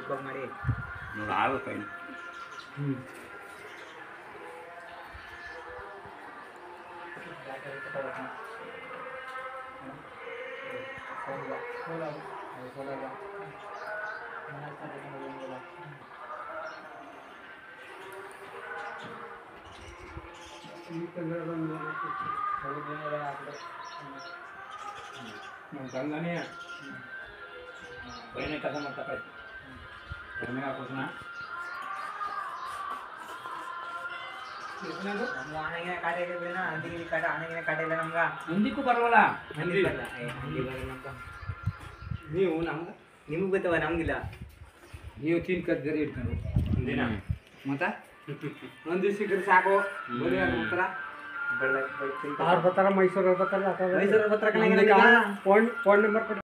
ಚಿಕ್ಕವಾಗಿ ಮಾಡಿ ನೋಡಿ ಆಗುತ್ತೆ ಗಂಗನೇ ಬಯನೆ ಕಸ ಮಾಡ್ತಕ್ಕ ಕಡಿಮೆ ಹಾಕೋಣ ನಮ್ಮ ಆನೆಗೆ ಕಾಟ ಇಲ್ಲ ಹಂದಿಗೆ ಕಾಟ ಆನೆಗೆ ಕಾಟ ಇಲ್ಲ ನಮ್ಗೆ ಹಂದಿಕ್ಕೂ ಬರವಲ್ಲ ಹಂದಿ ಬರಲ್ಲ ಹಂದಿ ಬರಲ್ಲ ನಮ್ಗೆ ನೀವು ನಮ್ಗೆ ನಿಮ್ಗೆ ಗೊತ್ತವ ನಮ್ಗಿಲ್ಲ ನೀವು ತಿನ್ಕದ್ದರೆ ಇಟ್ಕೊಂಡು ಒಂದಿನ ಮತ್ತೆ ಒಂದು ಸಿಕ್ಕರೆ ಸಾಕು ಬರೀ ಒಂಥರ ಯಾರು ಬರ್ತಾರ ಮೈಸೂರು ಬರ್ತಾರ ಮೈಸೂರು ಬರ್ತಾರ ಫೋನ್ ನಂಬರ್ ಕೊಡಿ